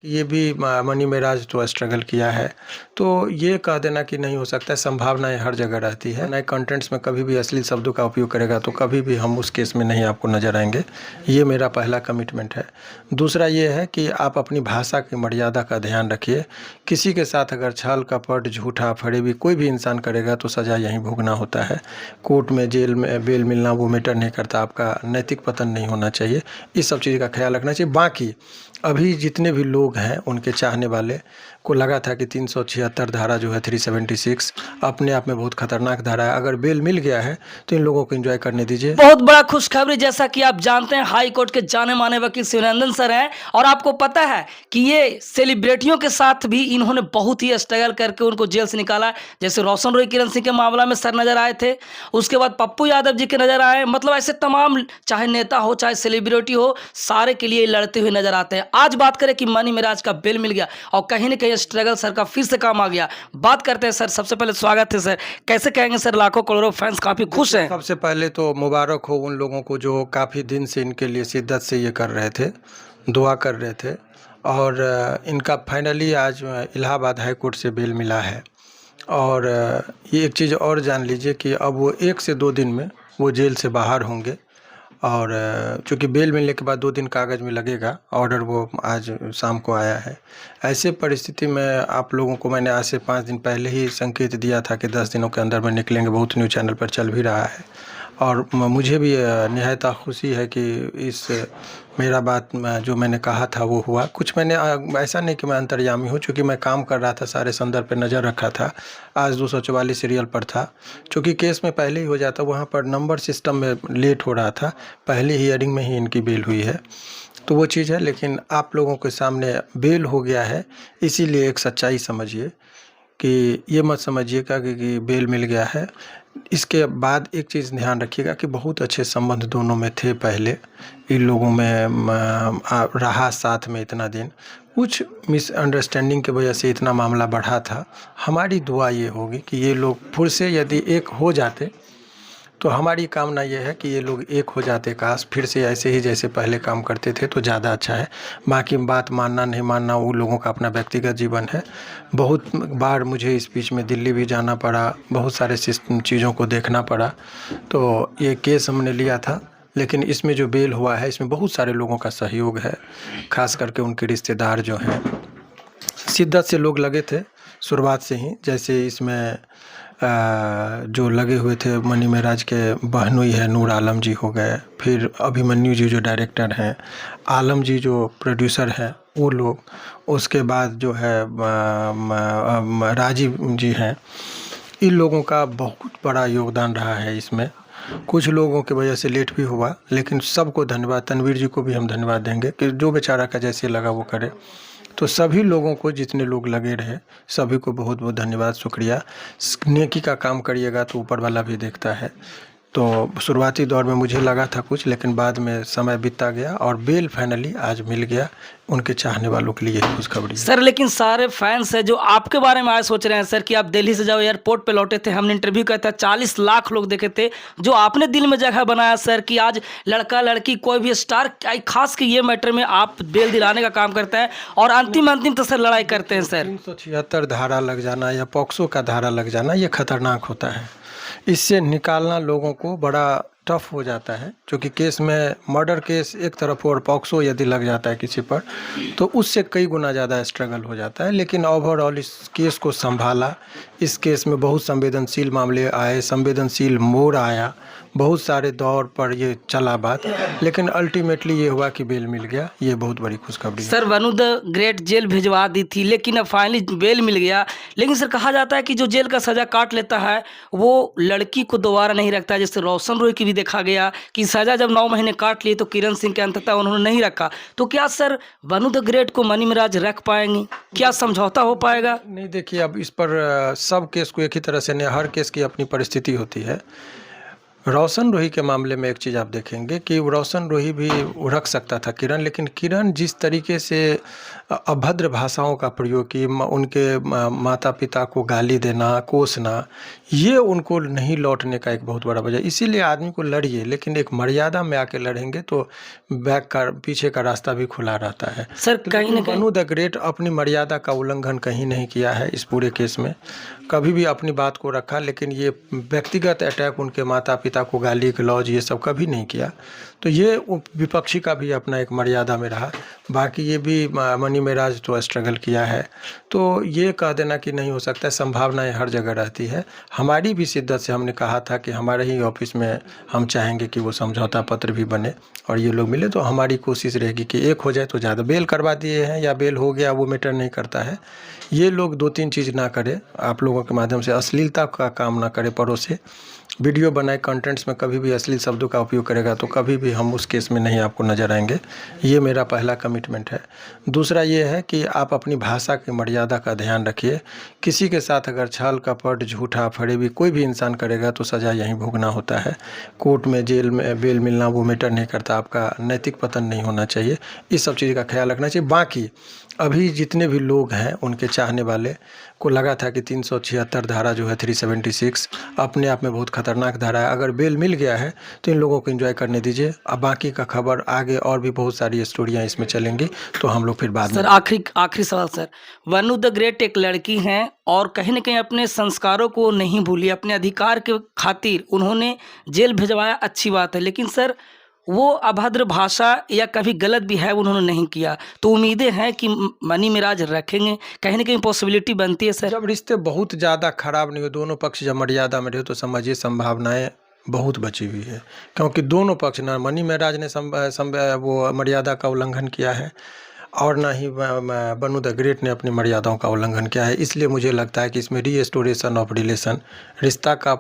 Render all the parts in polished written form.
ये भी मनी मेराज तो स्ट्रगल किया है, तो ये कह देना कि नहीं हो सकता है, संभावनाएं हर जगह रहती है। नए कंटेंट्स में कभी भी अश्लील शब्दों का उपयोग करेगा तो कभी भी हम उस केस में नहीं आपको नज़र आएंगे। ये मेरा पहला कमिटमेंट है। दूसरा ये है कि आप अपनी भाषा की मर्यादा का ध्यान रखिए। किसी के साथ अगर छल कपट झूठा फरेबी कोई भी इंसान करेगा तो सज़ा यहीं भोगना होता है। कोर्ट में जेल में बेल मिलना वो मैटर नहीं करता, आपका नैतिक पतन नहीं होना चाहिए। इस सब चीज़ का ख्याल रखना चाहिए। बाकी अभी जितने भी लोग हैं उनके चाहने वाले को लगा था कि 376 धारा जो है 376 अपने आप में बहुत खतरनाक धारा है, अगर बेल मिल गया है तो इन लोगों को एंजॉय करने दीजिए। बहुत बड़ा खुशखबरी, जैसा कि आप जानते हैं हाई कोर्ट के जाने माने वकील शिवनंदन सर हैं, और आपको पता है कि ये सेलिब्रिटियों के साथ भी इन्होंने बहुत ही स्ट्रगल करके उनको जेल से निकाला। जैसे रोशन रॉय किरण सिंह के मामला में सर नजर आए थे, उसके बाद पप्पू यादव जी के नजर आए। मतलब ऐसे तमाम, चाहे नेता हो चाहे सेलिब्रिटी हो, सारे के लिए लड़ते हुए नजर आते हैं। आज बात करें कि मनी मेराज का बेल मिल गया और कहीं ना कहीं स्ट्रगल सर का फिर से काम आ गया। बात करते हैं सर, सबसे पहले स्वागत है सर। कैसे कहेंगे सर, लाखों करोड़ों फैंस काफी खुश हैं। सबसे पहले तो मुबारक हो उन लोगों को जो काफ़ी दिन से इनके लिए शिद्दत से ये कर रहे थे, दुआ कर रहे थे, और इनका फाइनली आज इलाहाबाद हाई कोर्ट से बेल मिला है। और ये एक चीज़ और जान लीजिए कि अब वो 1 से 2 दिन में वो जेल से बाहर होंगे। और चूँकि बेल मिलने के बाद 2 दिन कागज़ में लगेगा, ऑर्डर वो आज शाम को आया है। ऐसे परिस्थिति में आप लोगों को मैंने आज से 5 दिन पहले ही संकेत दिया था कि 10 दिनों के अंदर में निकलेंगे, बहुत न्यूज़ चैनल पर चल भी रहा है। और मुझे भी निहायत खुशी है कि इस मेरा बात जो मैंने कहा था वो हुआ। कुछ मैंने ऐसा नहीं कि मैं अंतर्यामी हूँ, चूँकि मैं काम कर रहा था, सारे संदर्भ पे नज़र रखा था। आज 244 सीरियल पर था, चूँकि केस में पहले ही हो जाता, वहाँ पर नंबर सिस्टम में लेट हो रहा था, पहले हियरिंग में ही इनकी बेल हुई है, तो वो चीज़ है। लेकिन आप लोगों के सामने बेल हो गया है, इसीलिए एक सच्चाई समझिए कि ये मत समझिएगा कि बेल मिल गया है। इसके बाद एक चीज़ ध्यान रखिएगा कि बहुत अच्छे संबंध दोनों में थे पहले, इन लोगों में रहा साथ में इतना दिन। कुछ मिसअंडरस्टैंडिंग की वजह से इतना मामला बढ़ा था। हमारी दुआ ये होगी कि ये लोग फिर से यदि एक हो जाते, तो हमारी कामना ये है कि ये लोग एक हो जाते, काश फिर से ऐसे ही जैसे पहले काम करते थे तो ज़्यादा अच्छा है। बाकी बात मानना नहीं मानना वो लोगों का अपना व्यक्तिगत जीवन है। बहुत बार मुझे इस बीच में दिल्ली भी जाना पड़ा, बहुत सारे चीज़ों को देखना पड़ा, तो ये केस हमने लिया था। लेकिन इसमें जो बेल हुआ है इसमें बहुत सारे लोगों का सहयोग है, खास करके उनके रिश्तेदार जो हैं, शिद्दत से लोग लगे थे शुरुआत से ही। जैसे इसमें जो लगे हुए थे मनी मेराज के बहनोई है, नूर आलम जी हो गए, फिर अभिमन्यु जी जो डायरेक्टर हैं, आलम जी जो प्रोड्यूसर हैं वो लोग, उसके बाद जो है राजीव जी हैं। इन लोगों का बहुत बड़ा योगदान रहा है इसमें। कुछ लोगों की वजह से लेट भी हुआ, लेकिन सबको धन्यवाद। तनवीर जी को भी हम धन्यवाद देंगे कि जो बेचारा का जैसे लगा वो करे। तो सभी लोगों को, जितने लोग लगे रहे, सभी को बहुत बहुत धन्यवाद, शुक्रिया। नेकी का काम करिएगा तो ऊपर वाला भी देखता है। तो शुरुआती दौर में मुझे लगा था कुछ, लेकिन बाद में समय बीतता गया और बेल फाइनली आज मिल गया। उनके चाहने वालों के लिए खुशखबरी है सर। लेकिन सारे फैंस हैं जो आपके बारे में आज सोच रहे हैं सर कि आप दिल्ली से जाओ, एयरपोर्ट पे लौटे थे, हमने इंटरव्यू किया था, 40 लाख लोग देखे थे, जो आपने दिल में जगह बनाया सर कि आज लड़का लड़की कोई भी स्टार, खास के ये मैटर में आप बेल दिलाने का काम करते हैं और अंतिम तो सर लड़ाई करते हैं सर। 376 धारा लग जाना या पॉक्सो का धारा लग जाना ये खतरनाक होता है। इससे निकालना लोगों को बड़ा टफ हो जाता है, क्योंकि केस में मर्डर केस एक तरफ और पॉक्सो यदि लग जाता है किसी पर तो उससे कई गुना ज़्यादा स्ट्रगल हो जाता है। लेकिन ओवरऑल इस केस को संभाला। इस केस में बहुत संवेदनशील मामले आए, संवेदनशील मोड़ आया, बहुत सारे दौर पर ये चला बात, लेकिन अल्टीमेटली ये हुआ कि बेल मिल गया। ये बहुत बड़ी खुशखबरी है। सर वनु द ग्रेट जेल भिजवा दी थी, लेकिन अब फाइनली बेल मिल गया। लेकिन सर कहा जाता है कि जो जेल का सज़ा काट लेता है वो लड़की को दोबारा नहीं रखता। जैसे रोशन रॉय की भी देखा गया कि सज़ा जब 9 महीने काट ली तो किरण सिंह के अंततः उन्होंने नहीं रखा। तो क्या सर वनु द ग्रेट को मनी मेराज रख पाएंगे? क्या समझौता हो पाएगा? नहीं, देखिए अब इस पर सब केस को एक ही तरह से नहीं, हर केस की अपनी परिस्थिति होती है। रोशन रोही के मामले में एक चीज़ आप देखेंगे कि रोशन रोही भी रख सकता था किरण, लेकिन किरण जिस तरीके से अभद्र भाषाओं का प्रयोग की, उनके माता पिता को गाली देना, कोसना, ये उनको नहीं लौटने का एक बहुत बड़ा वजह। इसीलिए आदमी को लड़िए, लेकिन एक मर्यादा में आके लड़ेंगे तो बैक का पीछे का रास्ता भी खुला रहता है। सर कहीं ना कहीं बनू द ग्रेट अपनी मर्यादा का उल्लंघन कहीं नहीं किया है इस पूरे केस में, कभी भी अपनी बात को रखा, लेकिन ये व्यक्तिगत अटैक, उनके माता पिता को गाली गलौज, ये सब कभी नहीं किया। तो ये विपक्षी का भी अपना एक मर्यादा में रहा। बाकी ये भी मनी मेराज तो स्ट्रगल किया है, तो ये कह देना कि नहीं हो सकता है, संभावनाएं हर जगह रहती है। हमारी भी शिद्दत से हमने कहा था कि हमारे ही ऑफिस में हम चाहेंगे कि वो समझौता पत्र भी बने और ये लोग मिले, तो हमारी कोशिश रहेगी कि एक हो जाए तो ज़्यादा। बेल करवा दिए हैं या बेल हो गया, वो मैटर नहीं करता है। ये लोग 2-3 चीज़ ना करें, आप लोगों के माध्यम से अश्लीलता का काम ना करें, परोसे वीडियो बनाए, कंटेंट्स में कभी भी अश्लील शब्दों का उपयोग करेगा तो कभी भी हम उस केस में नहीं आपको नज़र आएंगे। ये मेरा पहला कमिटमेंट है। दूसरा ये है कि आप अपनी भाषा की मर्यादा का ध्यान रखिए। किसी के साथ अगर छल कपट, झूठा फरेबी कोई भी इंसान करेगा तो सज़ा यहीं भोगना होता है। कोर्ट में, जेल में बेल मिलना वो मैटर नहीं करता, आपका नैतिक पतन नहीं होना चाहिए। इस सब चीज़ का ख्याल रखना चाहिए। बाकी अभी जितने भी लोग हैं, उनके चाहने वाले को लगा था कि 376 धारा जो है 376 अपने आप में बहुत खतरनाक धारा है, अगर बेल मिल गया है तो इन लोगों को एंजॉय करने दीजिए। अब बाकी का खबर आगे और भी बहुत सारी स्टोरियां इसमें चलेंगी, तो हम लोग फिर बाद में। सर आखिरी सवाल सर, वनु द ग्रेट एक लड़की हैं और कहीं ना कहीं अपने संस्कारों को नहीं भूली, अपने अधिकार के खातिर उन्होंने जेल भिजवाया, अच्छी बात है, लेकिन सर वो अभद्र भाषा या कभी गलत भी है उन्होंने नहीं किया, तो उम्मीदें हैं कि मनी मिराज रखेंगे, कहीं ना कहीं पॉसिबिलिटी बनती है सर। जब रिश्ते बहुत ज़्यादा खराब नहीं हो, दोनों पक्ष जब मर्यादा में रहे, तो समझिए संभावनाएं बहुत बची हुई है, क्योंकि दोनों पक्ष, ना मनी महाराज ने वो मर्यादा का उल्लंघन किया है और ना ही बनू द ग्रेट ने अपनी मर्यादाओं का उल्लंघन किया है। इसलिए मुझे लगता है कि इसमें रीस्टोरेशन ऑफ रिलेशन, रिश्ता का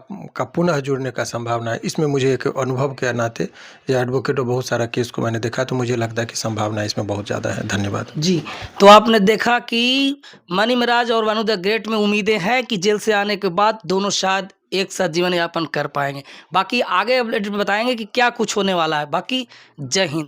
पुनः जुड़ने का संभावना है। इसमें मुझे एक अनुभव के नाते, या एडवोकेट और बहुत सारा केस को मैंने देखा, तो मुझे लगता है कि संभावना इसमें बहुत ज़्यादा है। धन्यवाद जी। तो आपने देखा कि मनी मिराज और वनु द ग्रेट में उम्मीदें हैं कि जेल से आने के बाद दोनों शायद एक साथ जीवन यापन कर पाएंगे। बाकी आगे अपडेट बताएंगे कि क्या कुछ होने वाला है। बाकी जय हिंद।